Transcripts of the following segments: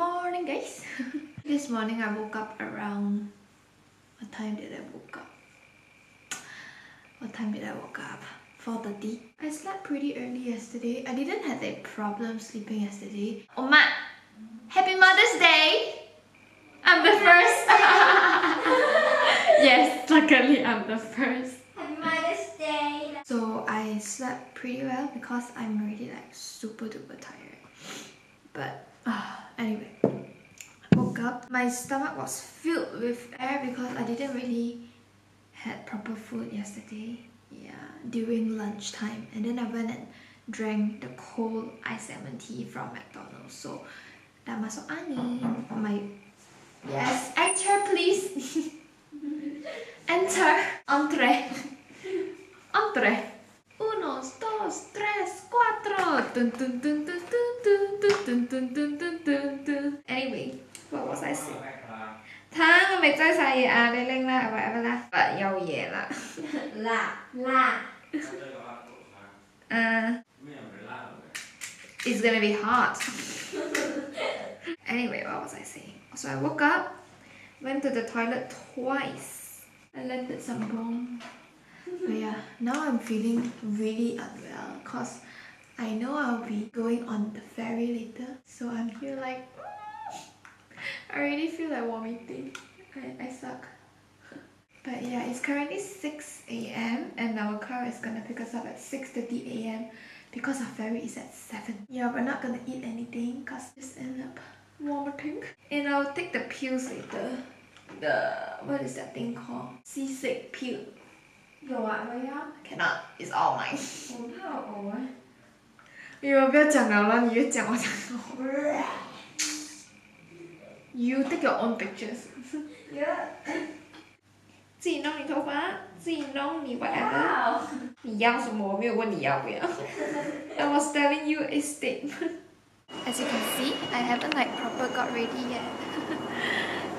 morning, guys. This morning I woke up around... What time did I woke up? 4:30. I slept pretty early yesterday. I didn't have a problem sleeping yesterday. Oma, happy Mother's Day! I'm the first. Yes, luckily I'm the first. Happy Mother's Day! So I slept pretty well because I'm already like super duper tired. But anyway, I woke up. My stomach was filled with air because I didn't really had proper food yesterday. Yeah, during lunchtime. And then I went and drank the cold iced lemon tea from McDonald's. So dah masuk angin. Yes, enter please. Enter. Entre. Entre. Uno, dos, tres, cuatro. Dun, dun, dun, dun, dun, dun, dun, dun, dun, dun, dun, dun. Anyway, what was I saying? 睇我未擠晒嘢啊！你拎啦，係咪啦？有嘢啦。辣。It's gonna be hot. Anyway, what was I saying? So I woke up, went to the toilet twice. I landed some bomb. But yeah, now I'm feeling really unwell because I know I'll be going on the ferry later. So I'm here like... I already feel like vomiting. I suck. But yeah, it's currently 6 AM and our car is gonna pick us up at 6:30 AM because our ferry is at 7. Yeah, we're not gonna eat anything because just end up vomiting. And I'll take the pills later. What is that thing called? Seasick pill. 有啊，我要。 Cannot. It's all mine. 我怕我啊。不要讲了啦，你越讲我讲了。You take your own pictures. Yeah. 自己弄你头发，自己弄你 whatever. 你要什么？我没有问你要不要。I was telling you a statement. As you can see, I haven't like proper got ready yet.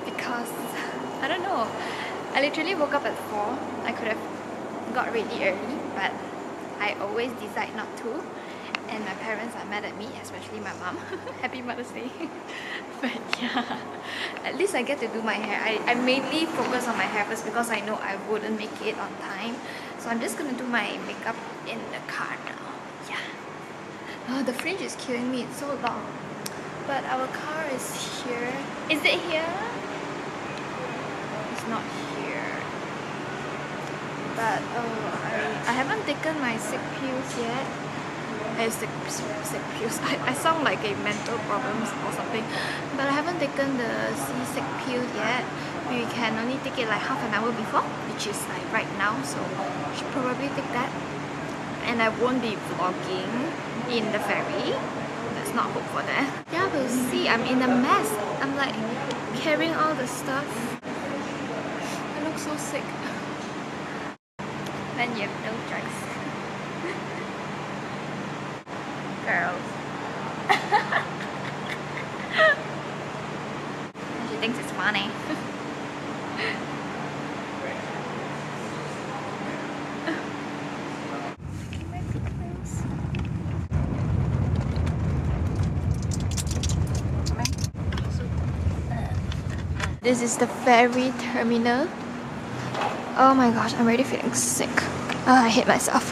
Because, I don't know. I literally woke up at 4. I could have got ready early, but I always decide not to. And my parents are mad at me, especially my mom. Happy Mother's Day. But yeah, at least I get to do my hair. I mainly focus on my hair first because I know I wouldn't make it on time. So I'm just gonna do my makeup in the car now. Yeah. Oh, the fringe is killing me. It's so long. But our car is here. Is it here? It's not here. But I haven't taken my sick pills yet. Sick pills. I sound like a mental problems or something. But I haven't taken the sick pill yet. We can only take it like half an hour before, which is like right now. So I should probably take that. And I won't be vlogging in the ferry. Let's not hope for that. Yeah, we'll see. I'm in a mess. I'm like carrying all the stuff. I look so sick. When you have no choice. Girls. She thinks it's funny. This is the ferry terminal. Oh my gosh, I'm already feeling sick. I hate myself.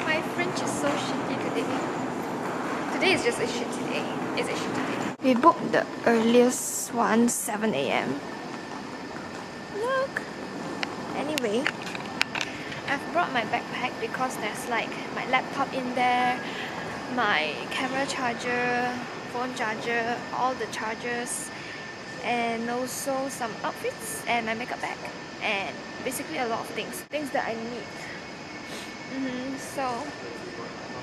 My French is so shitty today. Today is just a shit day. It's a shit day. We booked the earliest one, 7 AM. Look! Anyway, I've brought my backpack because there's like my laptop in there, my camera charger, phone charger, all the chargers, and also some outfits and my makeup bag, and basically a lot of things that I need. So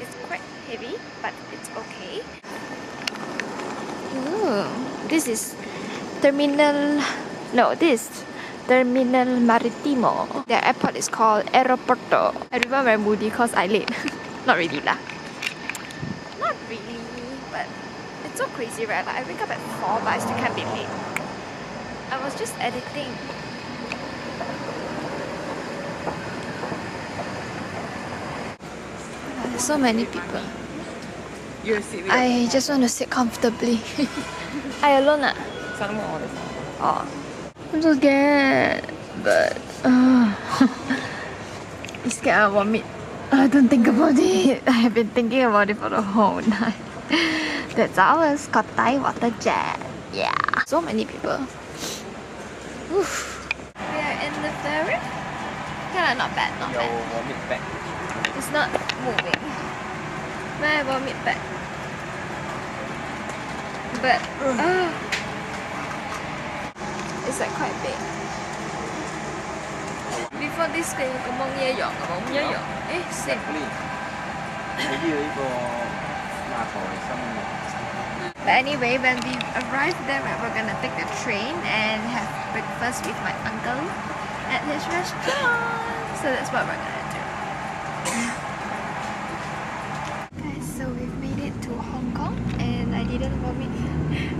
it's quite heavy, but it's okay. Ooh, this is Terminal Maritimo. The airport is called Aeroporto. Everyone very moody because I late. Not really lah. Not really, but it's so crazy, right? Like I wake up at 4, but I still can't be late. I was just editing. There's so many people. You sit with I just want to sit comfortably. I alone ah? Oh. I'm so scared. But I'm scared I'll vomit. Don't think about it. I have been thinking about it for the whole night. That's ours. Got Thai water jet. Yeah. So many people. Oof. We are in the ferry. Yeah, not bad, not bad. vomit back. It's not moving. My vomit back. But it's like quite big. Before this thing có mong nghe dọn không nhớ dọn. Same. 你呢個呢個麻婆心。 But anyway, when we arrive there, we're gonna take the train and have breakfast with my uncle at his restaurant. So that's what we're gonna do. Guys, so we've made it to Hong Kong and I didn't vomit,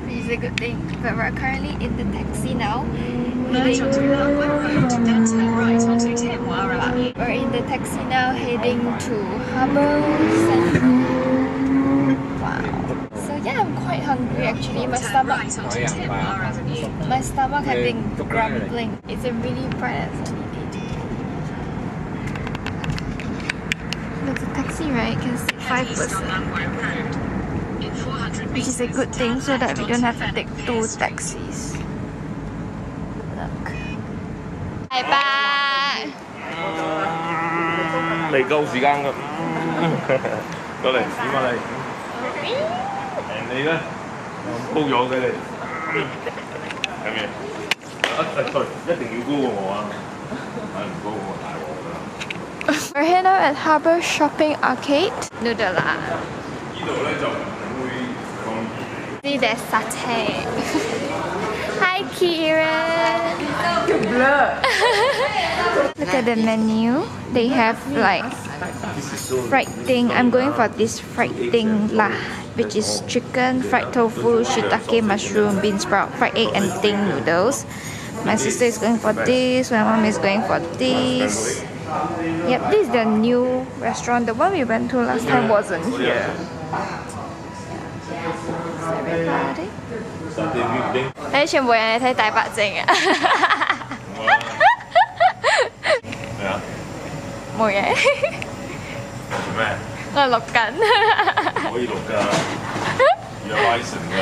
which is a good thing. But we're currently in the taxi now. We're in the taxi now heading to Harbour Central. Wow. So yeah, I'm quite hungry actually. My stomach has been grumbling. It's a really bright and sunny day today. Look, the taxi, right? You can sit 5 persons. Which is a good thing so that we don't have to take 2 taxis. Look. Bye bye. 未夠時間㗎，過嚟點啊你？你咧高咗嘅你，係咪？一定要高過我啊！唔高過我大鑊㗎。We're here now at Harbour Shopping Arcade. Noodle lah. 呢度咧就唔會咁熱。 See, there's satay. Hi, Kieran. Look at the menu. They have like fried thing. I'm going for this fried thing lah, which is chicken, fried tofu, shiitake, mushroom, bean sprout, fried egg, and ting noodles. My sister is going for this. My mom is going for this. Yep, this is the new restaurant. The one we went to last time wasn't here. Everybody. 你全部人嚟睇大白症啊！咩啊？冇嘢。做咩？我錄緊。可以錄㗎，有 license 㗎。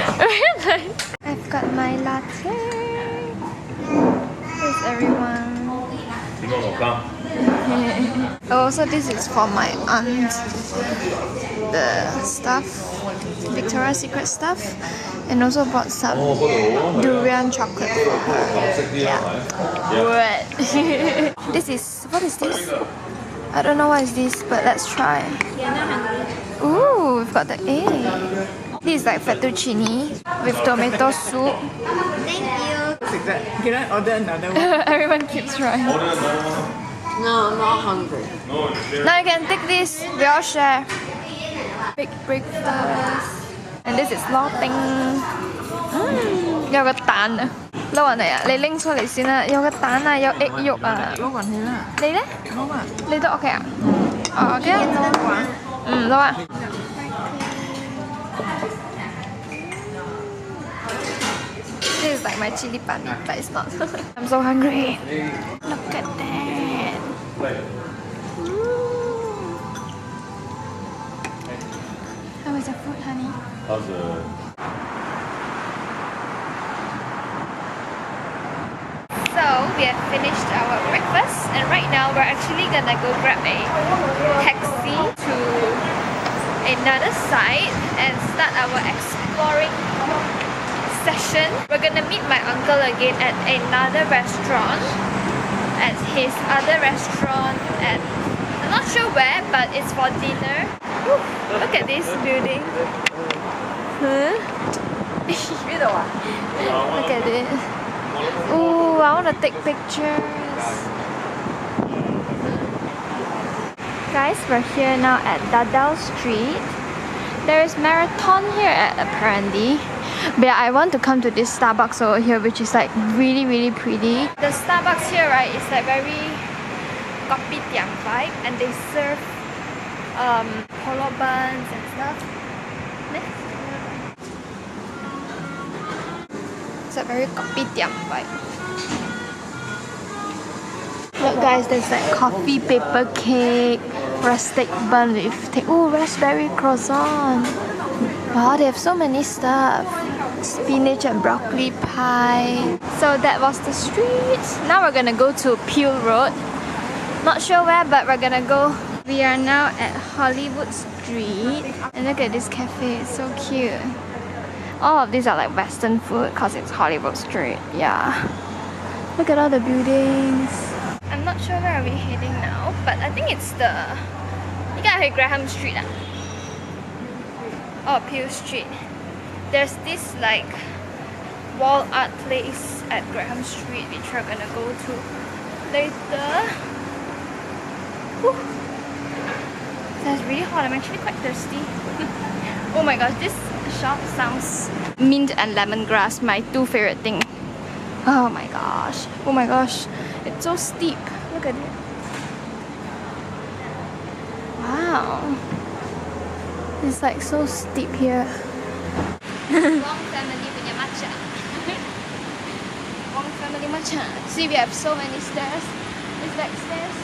I've got my latte. Here's everyone. 點樣落㗎？ Oh, so this is for my aunt. The stuff, Victoria's Secret stuff, and also bought some durian chocolate for her. Yeah. What? This is, what is this? I don't know what is this, but let's try. Ooh, we've got the egg. This is like fettuccine with tomato soup. Thank you. Can I order another one? Everyone keeps trying. No, I'm not hungry. Now you can take this. We all share. Big breakfast. And this is lotting. 有個蛋啊，撈人嚟啊！你拎出嚟先啦，有個蛋啊，有 egg 肉啊。攞運氣啦。你呢？攞啊。你都 OK 啊？哦 OK 啊。撈啊。This is like my chili paneer, but it's not. I'm so hungry. Look at that. How is the food, honey? How's the So we have finished our breakfast and right now we're actually gonna go grab a taxi to another site and start our exploring session. We're gonna meet my uncle again at another restaurant, at his other restaurant at, I'm not sure where, but it's for dinner. Woo, look at this building. Huh? Look at it. Ooh, I want to take pictures. Guys, we're here now at Dadao Street. There is marathon here apparently. But yeah, I want to come to this Starbucks over here, which is like really pretty. The Starbucks here, right, is like very kopitiam vibe, and they serve polo buns and stuff. It's a very kopitiam vibe. Look guys, there's like coffee paper cake, rustic bun with raspberry croissant. Wow, they have so many stuff. Spinach and broccoli pie. So that was the streets. Now we're gonna go to Peel Road. Not sure where, but we're gonna go. We are now at Hollywood Street. And look at this cafe, it's so cute. All of these are like Western food because it's Hollywood Street. Yeah. Look at all the buildings. I'm not sure where are we heading now, but I think it's the... You gotta hit Graham Street. Oh, Peel Street. There's this like wall art place at Graham Street which we're gonna go to later. Whew. That's really hot. I'm actually quite thirsty. Oh my gosh, this shop sounds mint and lemongrass, my two favorite things. Oh my gosh. Oh my gosh. It's so steep. Look at it. Wow. It's like so steep here. Wong family punya matcha. Wong family matcha. See, we have so many stairs. It's like stairs.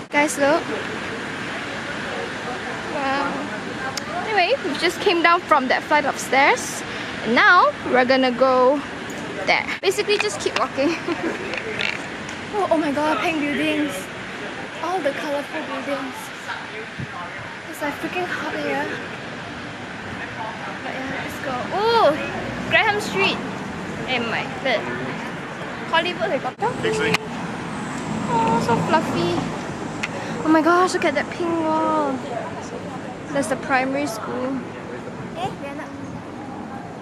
Guys, look. Wow. Anyway, we just came down from that flight of stairs. And now we're gonna go there. Basically, just keep walking. Oh my god, pink buildings. All the colorful buildings. It's like freaking hot here. But yeah, let's go. Oh, Graham Street. And my bed. Hollywood helicopter. Oh, so fluffy. Oh my gosh, look at that pink wall. That's the primary school.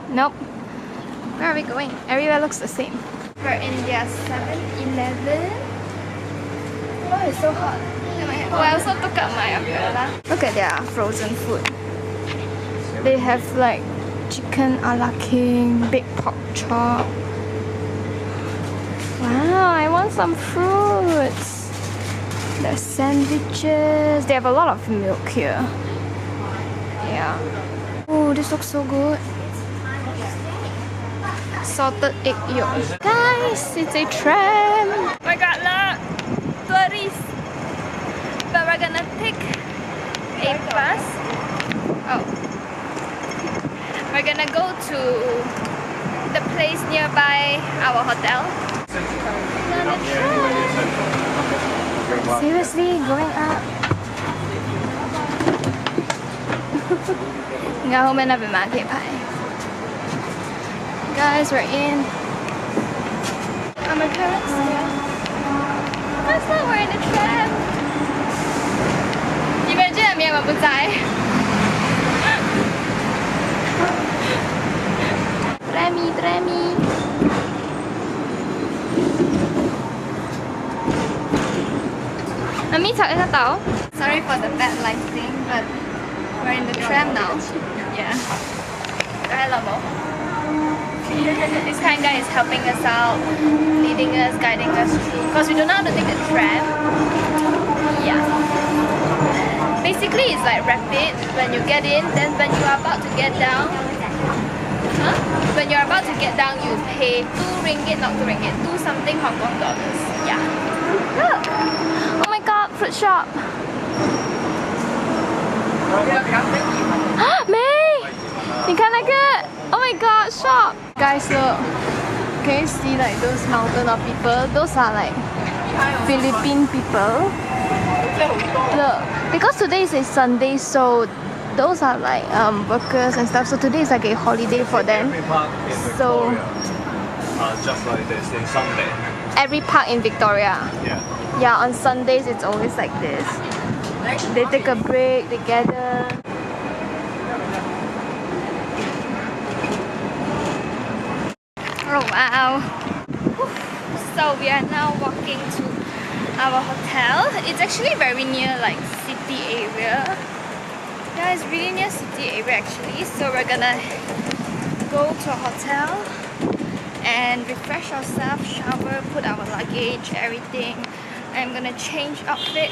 Nope. Where are we going? Everywhere looks the same. We're in their 7-Eleven. Oh, it's so hot. Oh, I also took out my umbrella. Look at their frozen food. They have like chicken a la king, baked pork chop. Wow, I want some fruits. There's sandwiches. They have a lot of milk here. Yeah. Oh, this looks so good. Salted egg yolk. Guys, it's a tram. Oh my god, look! Tourists. But we're gonna take a bus. Oh. We're gonna go to the place nearby our hotel. Seriously, going up. Guys, we're in. My parents here. That's not we're in the tram. Imagine I'm here, but Trammy. Sorry for the bad lighting, but we're in the tram now. Yeah. This kind guy is helping us out, leading us, guiding us through. Because we don't know how to take the tram. Yeah. Basically, it's like rapid. When you get in, then when you are about to get down, when you're about to get down, you pay 2 ringgit, not 2 ringgit, 2 something Hong Kong dollars. Yeah. Look! Oh my god, fruit shop! May! 你看那个 Oh my god, shop! Guys, look. Can you see like those mountain of people? Those are like Philippine people. Look, because today is a Sunday, so those are like workers and stuff. So today is like a holiday for them. So just like this in Sunday. every park in Victoria. Yeah. Yeah, on Sundays it's always like this. They take a break, they gather. Oh wow. So we are now walking to our hotel. It's actually very near like city area. Yeah, it's really near city area actually. So we're gonna go to a hotel and refresh ourselves, shower, put our luggage, everything. I'm gonna change outfit.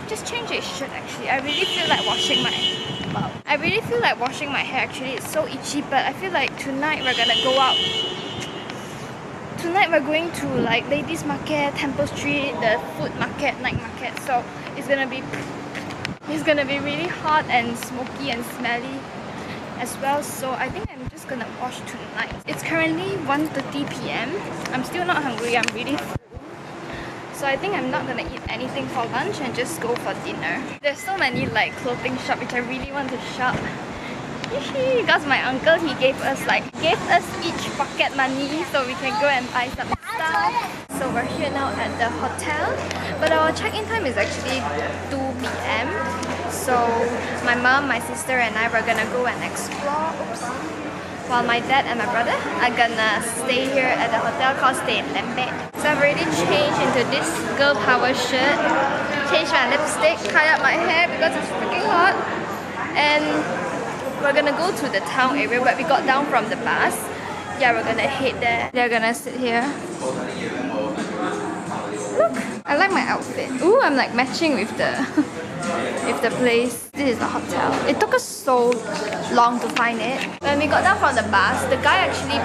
Just change a shirt actually. I really feel like washing my about. I really feel like washing my hair actually. It's so itchy, but I feel like tonight we're gonna go out. Tonight we're going to like Ladies Market, Temple Street, the food market, night market. So it's gonna be really hot and smoky and smelly as well. So I think I'm just gonna wash tonight. It's currently 1:30 p.m. I'm still not hungry. I'm really full. So I think I'm not gonna eat anything for lunch and just go for dinner. There's so many like clothing shop which I really want to shop. Because my uncle, he gave us each pocket money so we can go and buy some stuff. So we're here now at the hotel, but our check-in time is actually 2 p.m. So my mom, my sister and I were gonna go and explore. Oops. While my dad and my brother are gonna stay here at the hotel called Stay in Lembek. So I've already changed into this girl power shirt, changed my lipstick, tied up my hair because it's freaking hot, and we're gonna go to the town area, but we got down from the bus. Yeah, we're gonna head there. They're gonna sit here. Look! I like my outfit. Ooh, I'm like matching with the place. This is the hotel. It took us so long to find it. When we got down from the bus, the guy actually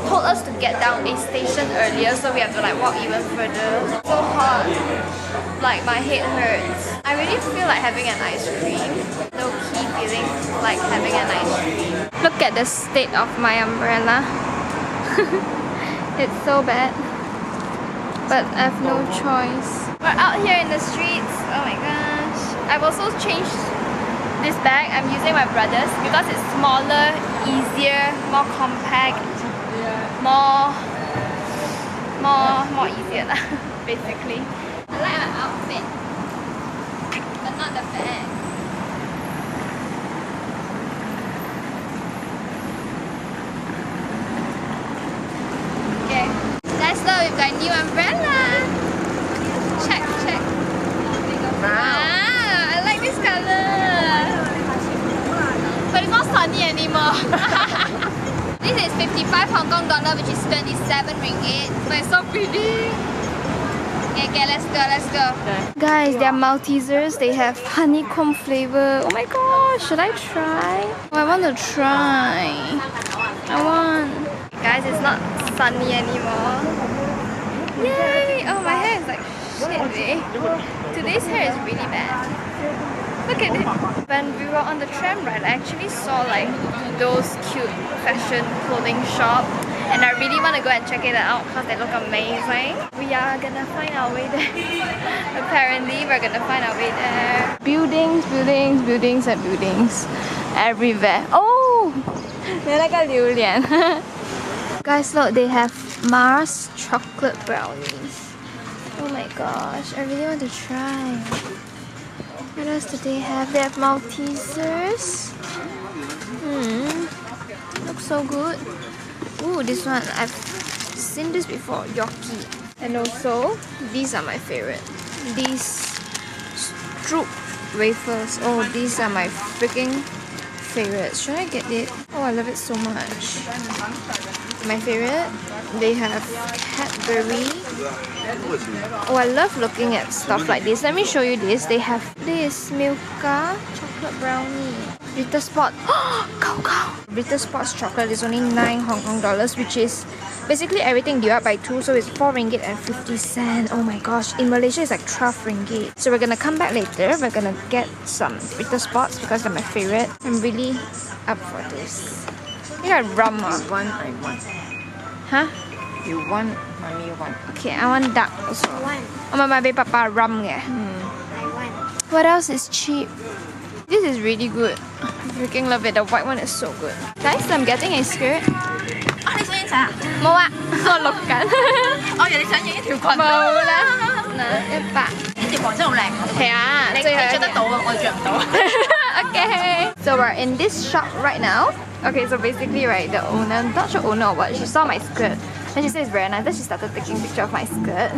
told us to get down a station earlier, so we have to like walk even further. So hot. Like my head hurts. I really feel like having an ice cream. Low key feeling like having an ice cream. Look at the state of my umbrella. It's so bad. But I have no choice. We're out here in the streets. Oh my gosh. I've also changed this bag. I'm using my brother's because it's smaller, easier, more compact, more easier lah, basically. I like my outfit, but not the bag. Okay, let's go. We've got a new umbrella. Check. Ah, I like this color. But it's not sunny anymore. This is 55 Hong Kong dollar, which is 27 ringgit. But it's so pretty. Okay, let's go. Okay. Guys, they're Maltesers. They have honeycomb flavor. Oh my gosh, should I try? Oh, I want to try. Guys, it's not sunny anymore. Yay! Oh, my hair is like shit today. Today's hair is really bad. Look at it. When we were on the tram ride, I actually saw like those cute fashion clothing shop. And I really want to go and check it out because they look amazing. We are gonna find our way there. Apparently, we're gonna find our way there. Buildings and buildings everywhere. Oh! Like a durian. Guys, look, they have Mars chocolate brownies. Oh my gosh, I really want to try. What else do they have? They have Maltesers. Looks so good. Ooh, this one, I've seen this before, Yoki. And also, these are my favorite. These Stroop wafers. Oh, these are my freaking favorites. Should I get it? Oh, I love it so much. My favorite, they have Cadbury. Oh, I love looking at stuff like this. Let me show you this. They have this Milka chocolate brownie. Bitter Spot. Cow. Bitter Spot's chocolate is only 9 Hong Kong dollars, which is basically everything divided by 2, so it's 4 ringgit and 50 cents. Oh my gosh, in Malaysia it's like 12 ringgit. So we're gonna come back later. We're gonna get some Bitter Spots because they're my favorite. I'm really up for this. I think I rum. I want. Huh? You want, mommy want. Okay, I want dark also. Oh my baby papa rum yeah. What else is cheap? This is really good. I freaking love it. The white one is so good. Guys, I'm getting a skirt. 你想影相啊？冇啊，我錄緊。我以為你想影一條裙。冇啦，嗱100。呢條裙真係好靚。係啊，你着得到啊，我着唔到。Okay. So we're in this shop right now. Okay, so basically, right, the owner, not sure owner or what, she saw my skirt. And she said it's very nice. Then she started taking a picture of my skirt.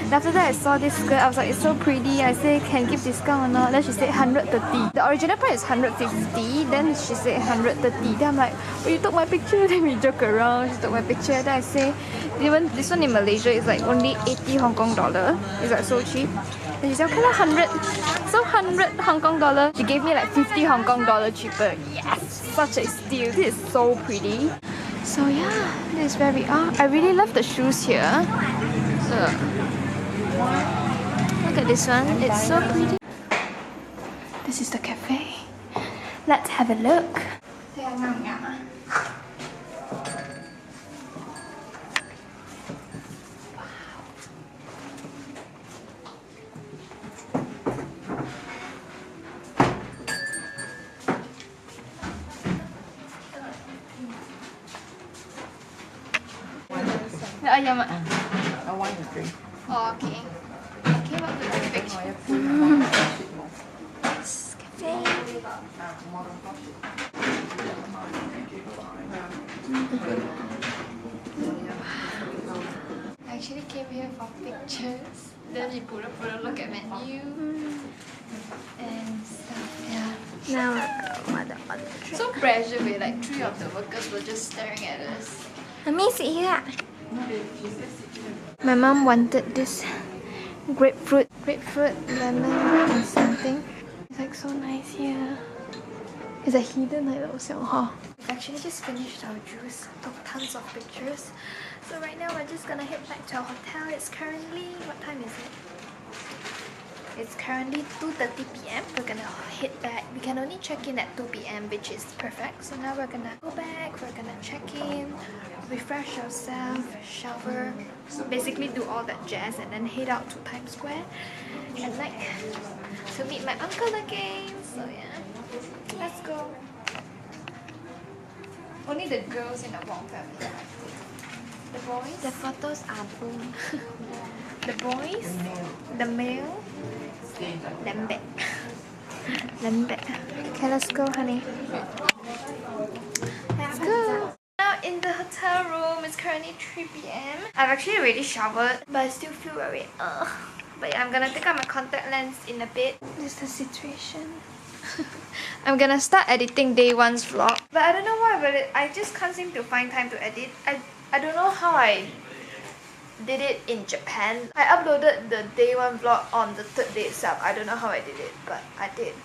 Then after that, I saw this skirt. I was like, it's so pretty. I said, can give discount or not? Then she said 130. The original price is 150. Then she said 130. Then I'm like, oh, you took my picture. Then we joke around. She took my picture. Then I say, even this one in Malaysia is like only 80 Hong Kong dollar. It's like so cheap. And she said, okay lah, 100. So 100 Hong Kong dollar. She gave me like 50 Hong Kong dollar cheaper. Yes! Such a steal. This is so pretty. So yeah, this is where we are. I really love the shoes here. Look at this one. It's so pretty. This is the cafe. Let's have a look. Ayam. I want to drink. Oh, okay. I came up with a picture. This cafe. I actually came here for pictures. Then we put a look at menu and stuff. Yeah. Now what the other drink? So pressure with like 3 of the workers were just staring at us. Let me sit here. My mom wanted this grapefruit, lemon and something. It's like so nice here. It's a hidden like huh? We've actually just finished our juice, took tons of pictures. So right now we're just gonna head back to our hotel. It's currently, what time is it? It's currently 2:30 PM. We're gonna head back. We can only check in at 2 PM, which is perfect. So now we're gonna go back, we're gonna check in, refresh ourselves, shower, so basically do all that jazz and then head out to Times Square at night to meet my uncle again. So yeah, let's go. Only the girls in the Wong family. The boys? The photos are boom. The boys? The male? Lembek. Lembek. Okay, let's go, honey. Let's go. Now in the hotel room, it's currently 3 PM. I've actually already showered, but I still feel very But yeah, I'm gonna take out my contact lens in a bit. This is the situation. I'm gonna start editing day 1's vlog. But I don't know why, but I just can't seem to find time to edit. I don't know how I did it in Japan. I uploaded the day 1 vlog on the 3rd day itself. I don't know how I did it, but I did.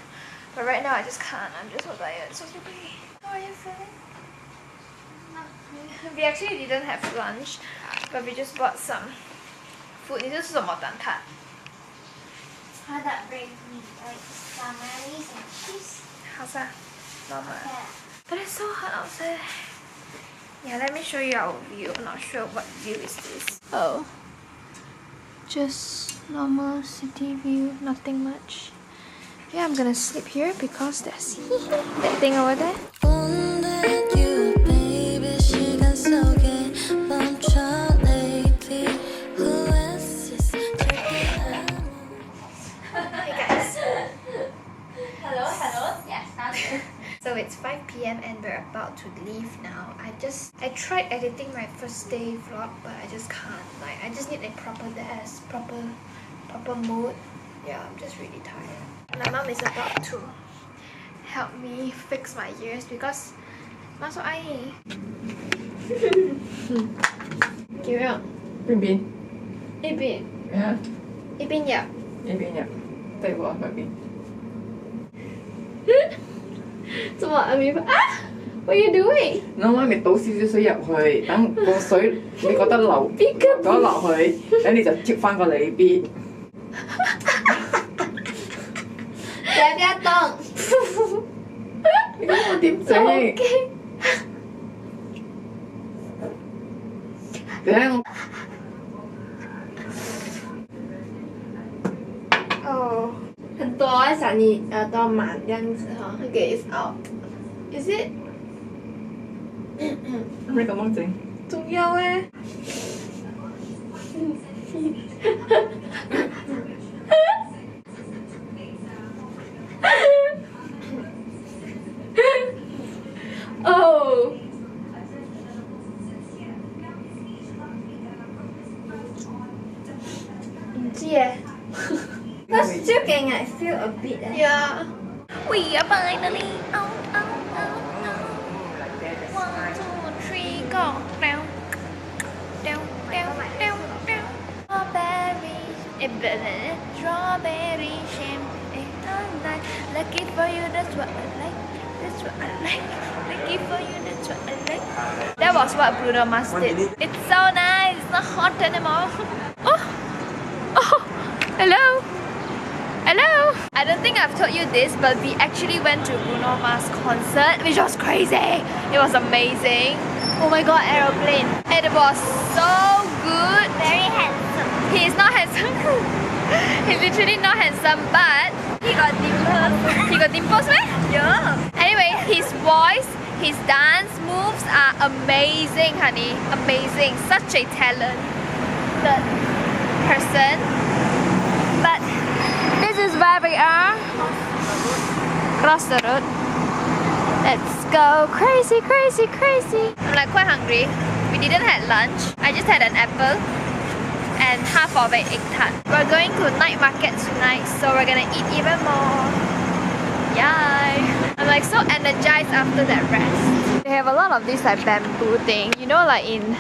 But right now I just can't. I'm just so tired. So sleepy. How are you feeling? We actually didn't have lunch, but we just bought some food. 你这是什么蛋挞？ Product gravy, like tamales and cheese. How's that? Not bad. But it's so hot outside. Yeah, let me show you our view. I'm not sure what view is this. Oh. Just normal city view, nothing much. Yeah, I'm gonna sleep here because there's that thing over there. So it's 5 PM and we're about to leave now. I tried editing my first day vlog, but I just can't. Like, I just need a proper desk, proper mood. Yeah, I'm just really tired. My mom is about to help me fix my ears because masuk air. Kira. 邊邊？一邊。咩啊？一邊入。呢邊入，對喎嗰邊。怎麼啊？What are you doing? 我媽咪倒少少水入去，等個水你覺得流咗落去，等你就貼翻過你邊。不要動。你咁我點整？等下我。哦，很多啊，想你耳朵满这样子哈。Okay, it's out. Is it? 你咁樣整？仲有誒。哦。唔知誒。But still getting, I feel a bit. Yeah. We are finally out. 1, 2, 3, go. Down. Strawberries Strawberry champagne all night. Lucky for you, that's what I like. That's what I like. Lucky for you, that's what I like. That was what Bruno Mars did. It's so nice. It's not hot anymore. Oh, hello. Hello. I don't think I've told you this, but we actually went to Bruno Mars concert, which was crazy. It was amazing. Oh my god, aeroplane. It was so good. Very handsome. He is not handsome. He's literally not handsome, but He got dimples. he got dimples, right? Yeah. Anyway, his voice, his dance moves are amazing, honey. Amazing. Such a talented person. But this is where we are. Cross the road. Let's go. Crazy, crazy, crazy. I'm like quite hungry. We didn't have lunch. I just had an apple and half of an egg tart. We're going to night market tonight, so we're gonna eat even more. Yay! I'm like so energized after that rest. They have a lot of this like bamboo thing. You know, like in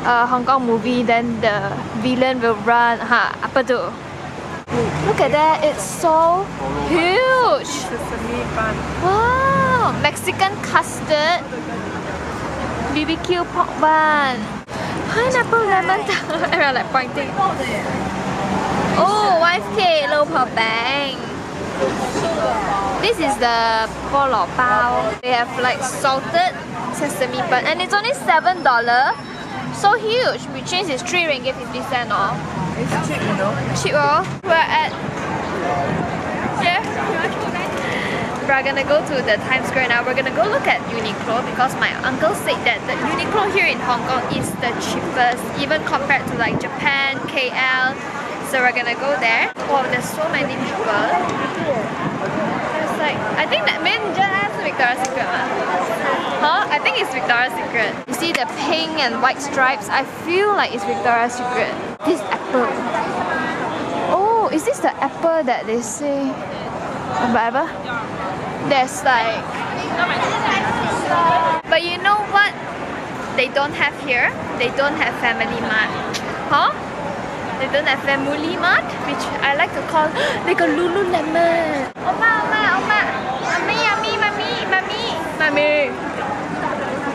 Hong Kong movie, then the villain will run. Apa tu? Look at that, it's so huge. Wow, Mexican custard, BBQ pork bun, pineapple lemon tart. I'm like pointing. Oh, 5K local bang. This is the polo bao. They have like salted sesame bun, and it's only $7. So huge, which means it's 3 ringgit 50 cents off. It's cheap, you know. Cheap, oh. We're at here. We're gonna go to the Times Square now. We're gonna go look at Uniqlo because my uncle said that the Uniqlo here in Hong Kong is the cheapest, even compared to like Japan, KL. So we're gonna go there. Wow, there's so many people. There's like, I think that that's Victoria's Secret. Huh? I think it's Victoria's Secret. You see the pink and white stripes? I feel like it's Victoria's Secret. This apple. Oh, is this the apple that they say? Whatever. There's like... But you know what they don't have here? They don't have Family Mart. Huh? They don't have Family Mart, which I like to call like a Lululemon. Oma, oma, oma. Mommy, mommy, mommy, mommy. Mommy.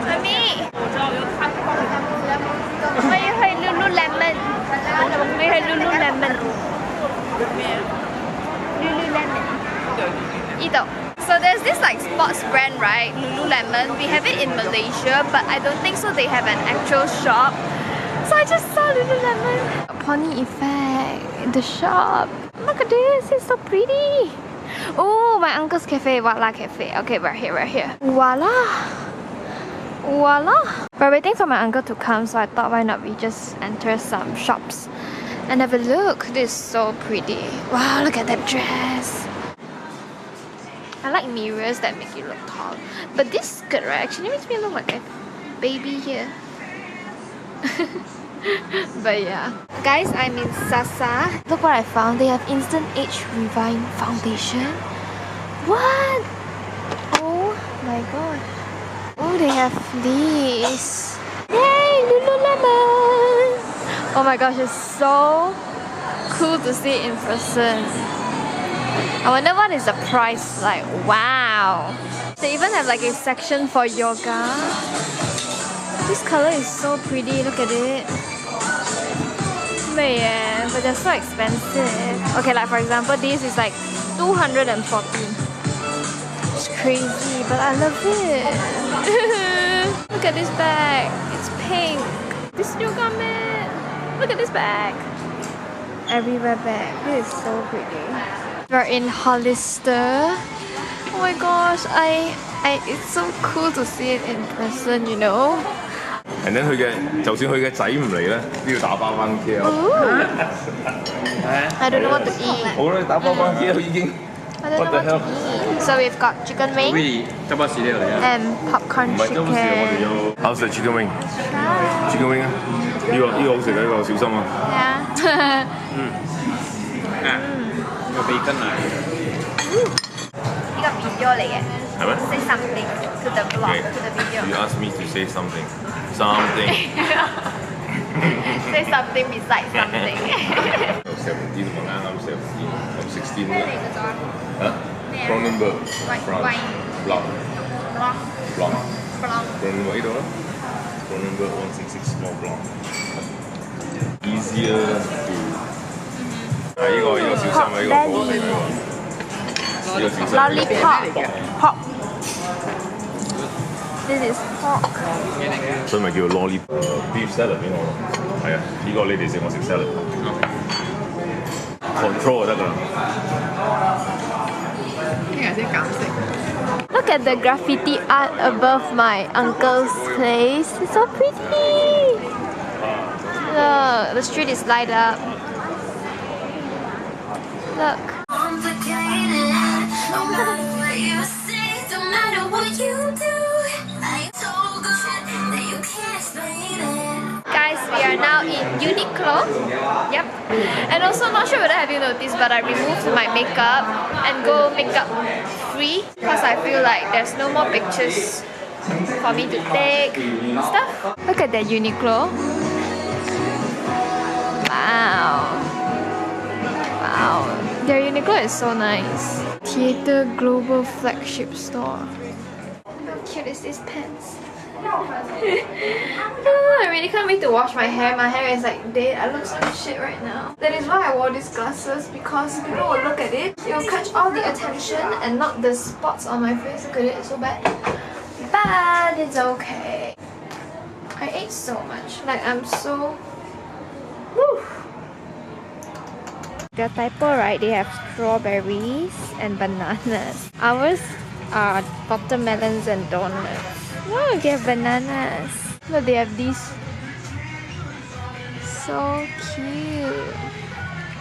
Mommy. May Lululemon. May Lululemon. Lululemon. Ito. So there's this like sports brand, right? Lululemon. We have it in Malaysia, but I don't think so they have an actual shop. So I just saw Lululemon. Pony effect in the shop. Look at this, it's so pretty. Oh, my uncle's cafe, Voila Cafe. Okay, we're here. Voila. Voila. We're waiting for my uncle to come, so I thought why not we just enter some shops and have a look. This is so pretty. Wow, look at that dress. I like mirrors that make you look tall. But this skirt, right, actually makes me look like a baby here. But yeah. Guys, I'm in Sasa. Look what I found. They have Instant Age Revine Foundation. What? Oh my god. Oh, they have these. Yay, Lululemon! Oh my gosh, it's so cool to see it in person. I wonder what is the price like. Wow. They even have like a section for yoga. This color is so pretty, look at it. But they're so expensive. Okay, like for example, this is like 214. It's crazy, but I love it. Look at this bag. It's pink. This yoga mat. Look at this bag. Everywhere bag. This is so pretty. We're in Hollister. Oh my gosh, it's so cool to see it in person, you know. And then 就算佢嘅仔唔嚟咧，都要打包翻屋企啊！ I don't know what to eat. 好啦，打包翻屋企啦，已經。 I don't know what to eat. So we've got chicken wing and popcorn 唔係周不時我哋 chicken. 有 How's the chicken wing? Chicken wing 啊？呢個好食啊！呢個小心啊！ Yeah. 呢個鼻根啊！呢個video嚟嘅。係咩 Say something to the vlog, Okay. to the video. You asked me to say something. Something. Say something besides something. 17嘛，啱啱17，咁16啦。嚇 ？Cronenberg France Blanc Blanc Cronenberg 呢度啦。Cronenberg 166 small Blanc easier to 係呢個小心啊！呢個好味喎。呢個小心。Lollipop pork. This is pork. 所以咪叫 lollipop beef salad 俾我咯。係啊，呢個你哋食，我食 salad。control 就得㗎啦。聽日先減食。Look at the graffiti art above my uncle's place. It's so pretty. Look, the street is light up. Look. Guys, we are now in Uniqlo. Yep. And also, not sure whether have you noticed, but I removed my makeup and go makeup free because I feel like there's no more pictures for me to take and stuff. Look at that Uniqlo. Wow. Wow. Their Uniqlo is so nice. Theatre Global Flagship Store. How cute is this pants? I really can't wait to wash my hair. My hair is like dead. I look so shit right now. That is why I wore these glasses, because people will look at it. It will catch all the attention and not the spots on my face. Look at it, it's so bad. But it's okay. I ate so much. Like I'm so... Woo. Their typo, right? They have strawberries and bananas. Ours are watermelons and donuts. Oh, they have bananas. Look, they have these. So cute.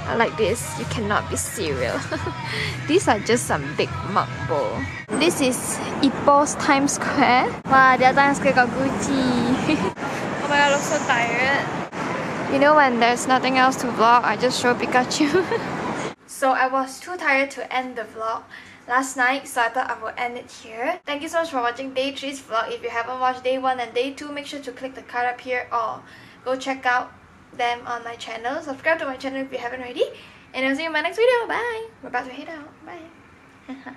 I like this. You cannot be cereal. These are just some big mug bowl. This is Ipoh's Times Square. Wow, their Times Square got Gucci. Oh my god, I look so tired. You know, when there's nothing else to vlog, I just show Pikachu. So I was too tired to end the vlog last night, so I thought I will end it here. Thank you so much for watching day 3's vlog. If you haven't watched day 1 and day 2, make sure to click the card up here or go check out them on my channel. Subscribe to my channel if you haven't already. And I'll see you in my next video. Bye! We're about to head out. Bye!